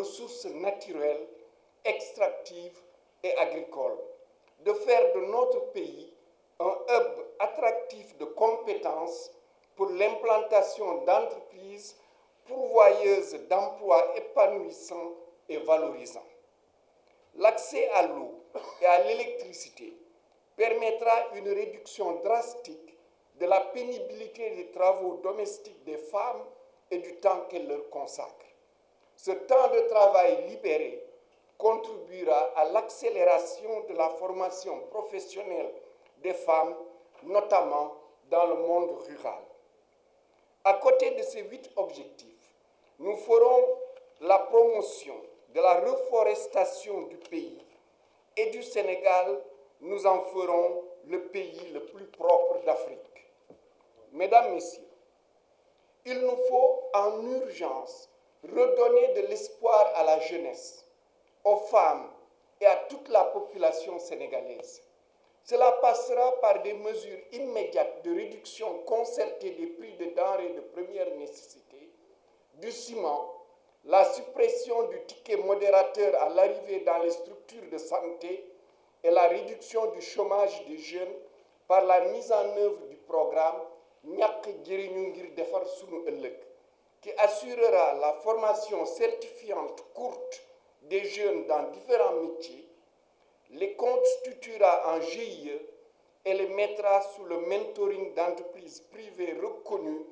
ressources naturelles, extractives et agricoles, de faire de notre pays un hub attractif de compétences pour l'implantation d'entreprises pourvoyeuses d'emplois épanouissants et valorisants. L'accès à l'eau et à l'électricité permettra une réduction drastique de la pénibilité des travaux domestiques des femmes et du temps qu'elles leur consacrent. Ce temps de travail libéré contribuera à l'accélération de la formation professionnelle des femmes, notamment dans le monde rural. À côté de ces 8 objectifs, nous ferons la promotion de la reforestation du pays et du Sénégal, nous en ferons le pays le plus propre d'Afrique. Mesdames, Messieurs, il nous faut en urgence redonner de l'espoir à la jeunesse, aux femmes et à toute la population sénégalaise. Cela passera par des mesures immédiates de réduction concertée des prix des denrées de première nécessité, du ciment, la suppression du ticket modérateur à l'arrivée dans les structures de santé et la réduction du chômage des jeunes par la mise en œuvre du programme Ñàkk Jëriñu Ngir Defar Sunu Ëllëg, qui assurera la formation certifiante courte des jeunes dans différents métiers, les constituera en GIE et les mettra sous le mentoring d'entreprises privées reconnues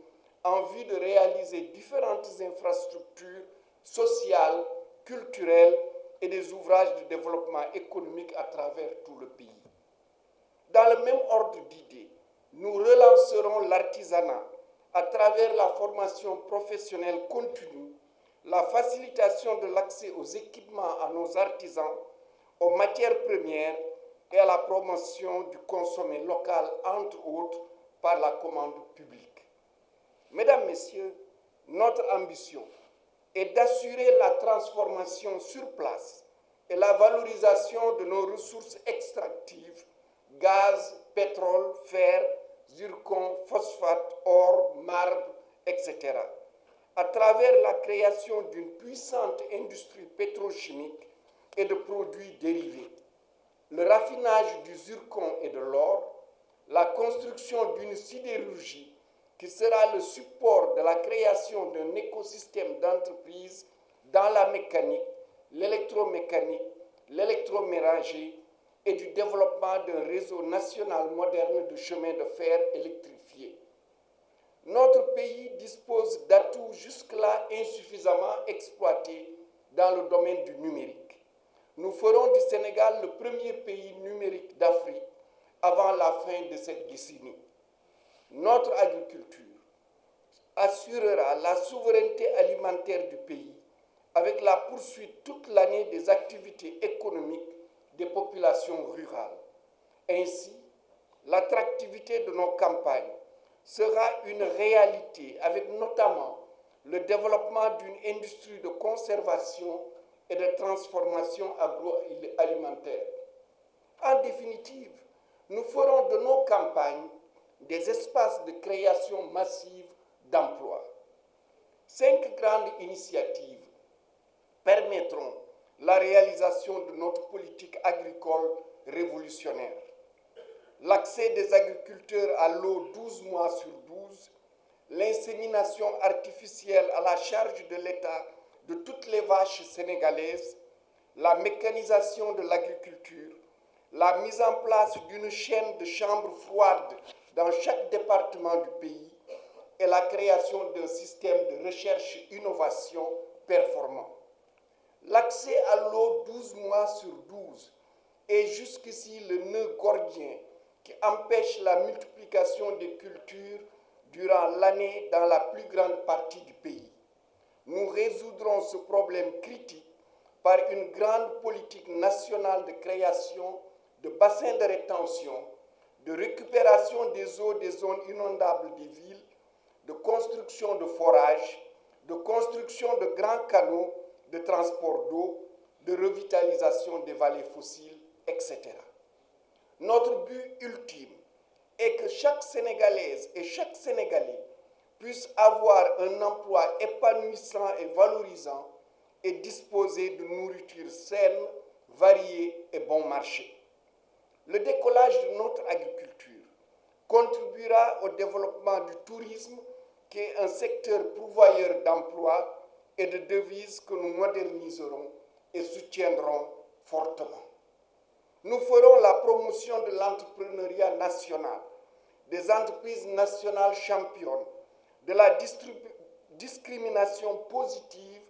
en vue de réaliser différentes infrastructures sociales, culturelles et des ouvrages de développement économique à travers tout le pays. Dans le même ordre d'idées, nous relancerons l'artisanat à travers la formation professionnelle continue, la facilitation de l'accès aux équipements à nos artisans, aux matières premières et à la promotion du consommé local, entre autres, par la commande publique. Mesdames, Messieurs, notre ambition est d'assurer la transformation sur place et la valorisation de nos ressources extractives, gaz, pétrole, fer, zircon, phosphate, or, marbre, etc., à travers la création d'une puissante industrie pétrochimique et de produits dérivés, le raffinage du zircon et de l'or, la construction d'une sidérurgie qui sera le support de la création d'un écosystème d'entreprises dans la mécanique, l'électromécanique, l'électroménager et du développement d'un réseau national moderne de chemins de fer électrifiés. Notre pays dispose d'atouts jusque-là insuffisamment exploités dans le domaine du numérique. Nous ferons du Sénégal le premier pays numérique d'Afrique avant la fin de cette décennie. Notre agriculture assurera la souveraineté alimentaire du pays avec la poursuite toute l'année des activités économiques des populations rurales. Ainsi, l'attractivité de nos campagnes sera une réalité avec notamment le développement d'une industrie de conservation et de transformation agroalimentaire. En définitive, nous ferons de nos campagnes des espaces de création massive d'emplois. 5 grandes initiatives permettront la réalisation de notre politique agricole révolutionnaire. L'accès des agriculteurs à l'eau 12 mois sur 12, l'insémination artificielle à la charge de l'État de toutes les vaches sénégalaises, la mécanisation de l'agriculture, la mise en place d'une chaîne de chambres froides dans chaque département du pays et la création d'un système de recherche-innovation performant. L'accès à l'eau 12 mois sur 12 est jusqu'ici le nœud gordien qui empêche la multiplication des cultures durant l'année dans la plus grande partie du pays. Nous résoudrons ce problème critique par une grande politique nationale de création de bassins de rétention, de récupération des eaux des zones inondables des villes, de construction de forages, de construction de grands canaux de transport d'eau, de revitalisation des vallées fossiles, etc. Notre but ultime est que chaque Sénégalaise et chaque Sénégalais puisse avoir un emploi épanouissant et valorisant et disposer de nourriture saine, variée et bon marché. Le décollage de notre agriculture contribuera au développement du tourisme, qui est un secteur pourvoyeur d'emplois et de devises que nous moderniserons et soutiendrons fortement. Nous ferons la promotion de l'entrepreneuriat national, des entreprises nationales championnes, de la discrimination positive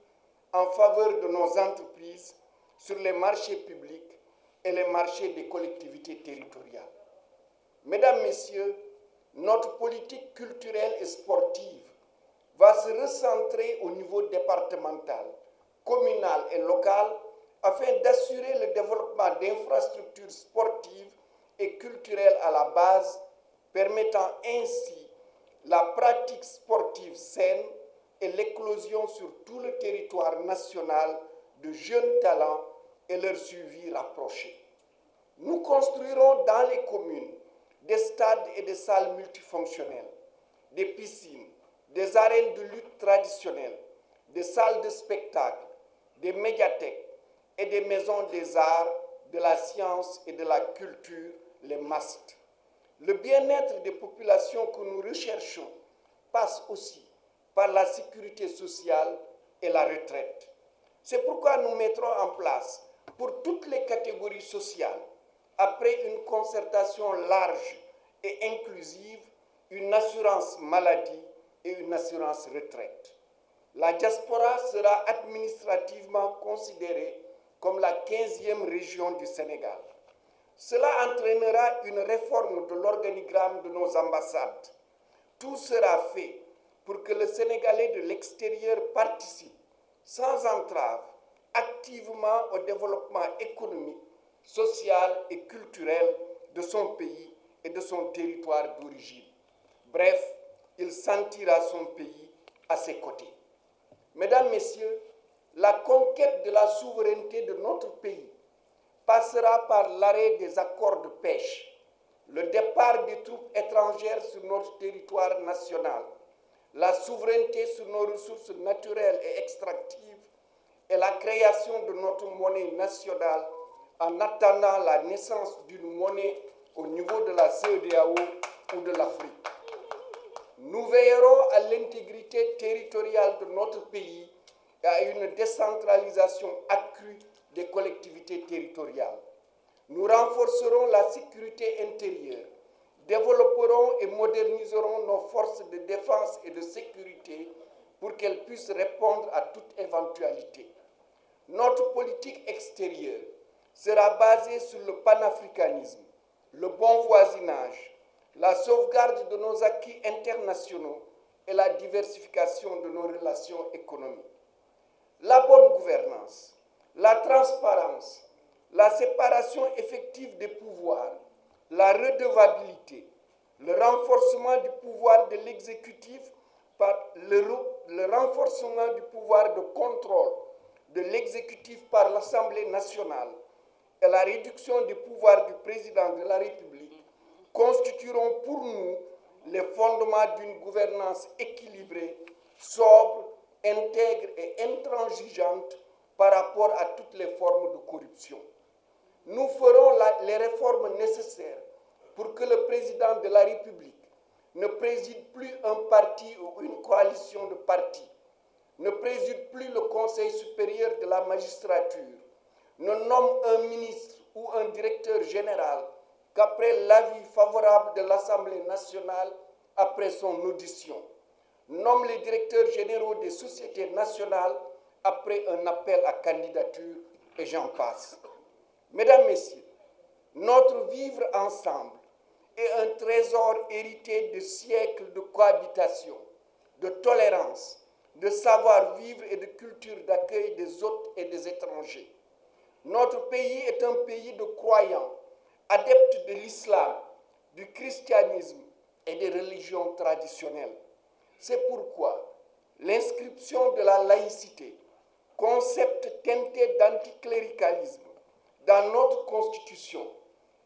en faveur de nos entreprises sur les marchés publics et les marchés des collectivités territoriales. Mesdames, Messieurs, notre politique culturelle et sportive va se recentrer au niveau départemental, communal et local afin d'assurer le développement d'infrastructures sportives et culturelles à la base, permettant ainsi la pratique sportive saine et l'éclosion sur tout le territoire national de jeunes talents et leur suivi rapproché. Nous construirons dans les communes des stades et des salles multifonctionnelles, des piscines, des arènes de lutte traditionnelles, des salles de spectacle, des médiathèques et des maisons des arts, de la science et de la culture, les MAST. Le bien-être des populations que nous recherchons passe aussi par la sécurité sociale et la retraite. C'est pourquoi nous mettrons en place pour toutes les catégories sociales, après une concertation large et inclusive, une assurance maladie et une assurance retraite. La diaspora sera administrativement considérée comme la 15e région du Sénégal. Cela entraînera une réforme de l'organigramme de nos ambassades. Tout sera fait pour que le Sénégalais de l'extérieur participe, sans entrave, activement au développement économique, social et culturel de son pays et de son territoire d'origine. Bref, il sentira son pays à ses côtés. Mesdames, Messieurs, la conquête de la souveraineté de notre pays passera par l'arrêt des accords de pêche, le départ des troupes étrangères sur notre territoire national, la souveraineté sur nos ressources naturelles et extractives et la création de notre monnaie nationale en attendant la naissance d'une monnaie au niveau de la CEDEAO ou de l'Afrique. Nous veillerons à l'intégrité territoriale de notre pays et à une décentralisation accrue des collectivités territoriales. Nous renforcerons la sécurité intérieure, développerons et moderniserons nos forces de défense et de sécurité pour qu'elles puissent répondre à toute éventualité. Notre politique extérieure sera basée sur le panafricanisme, le bon voisinage, la sauvegarde de nos acquis internationaux et la diversification de nos relations économiques. La bonne gouvernance, la transparence, la séparation effective des pouvoirs, la redevabilité, le renforcement du pouvoir de l'exécutif par le renforcement du pouvoir de contrôle de l'exécutif par l'Assemblée nationale et la réduction des pouvoirs du président de la République constitueront pour nous les fondements d'une gouvernance équilibrée, sobre, intègre et intransigeante par rapport à toutes les formes de corruption. Nous ferons les réformes nécessaires pour que le président de la République ne préside plus un parti ou une coalition de partis, ne préside plus le Conseil supérieur de la magistrature, ne nomme un ministre ou un directeur général qu'après l'avis favorable de l'Assemblée nationale après son audition, nomme les directeurs généraux des sociétés nationales après un appel à candidature, et j'en passe. Mesdames, Messieurs, notre vivre ensemble est un trésor hérité de siècles de cohabitation, de tolérance, de savoir-vivre et de culture d'accueil des hôtes et des étrangers. Notre pays est un pays de croyants, adeptes de l'islam, du christianisme et des religions traditionnelles. C'est pourquoi l'inscription de la laïcité, concept teinté d'anticléricalisme, dans notre Constitution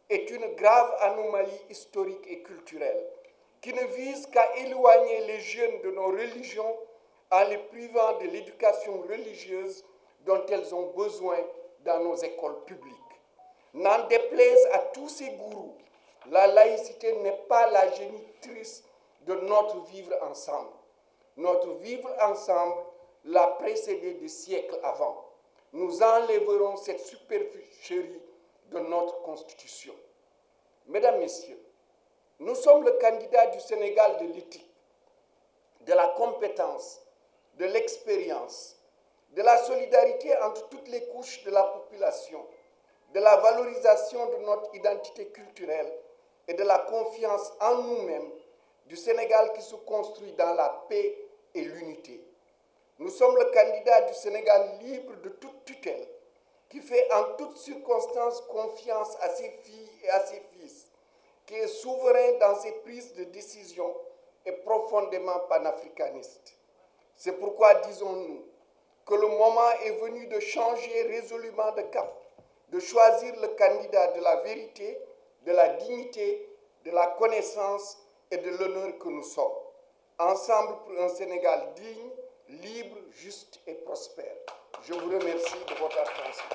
est une grave anomalie historique et culturelle qui ne vise qu'à éloigner les jeunes de nos religions en les privant de l'éducation religieuse dont elles ont besoin dans nos écoles publiques. N'en déplaise à tous ces gourous, la laïcité n'est pas la génitrice de notre vivre ensemble. Notre vivre ensemble l'a précédé des siècles avant. Nous enlèverons cette supercherie de notre Constitution. Mesdames, Messieurs, nous sommes le candidat du Sénégal de l'éthique, de la compétence, de l'expérience, de la solidarité entre toutes les couches de la population, de la valorisation de notre identité culturelle et de la confiance en nous-mêmes, du Sénégal qui se construit dans la paix et l'unité. Nous sommes le candidat du Sénégal libre de toute tutelle, qui fait en toutes circonstances confiance à ses filles et à ses fils, qui est souverain dans ses prises de décision et profondément panafricaniste. C'est pourquoi, disons-nous, que le moment est venu de changer résolument de cap, de choisir le candidat de la vérité, de la dignité, de la connaissance et de l'honneur que nous sommes. Ensemble pour un Sénégal digne, libre, juste et prospère. Je vous remercie de votre attention.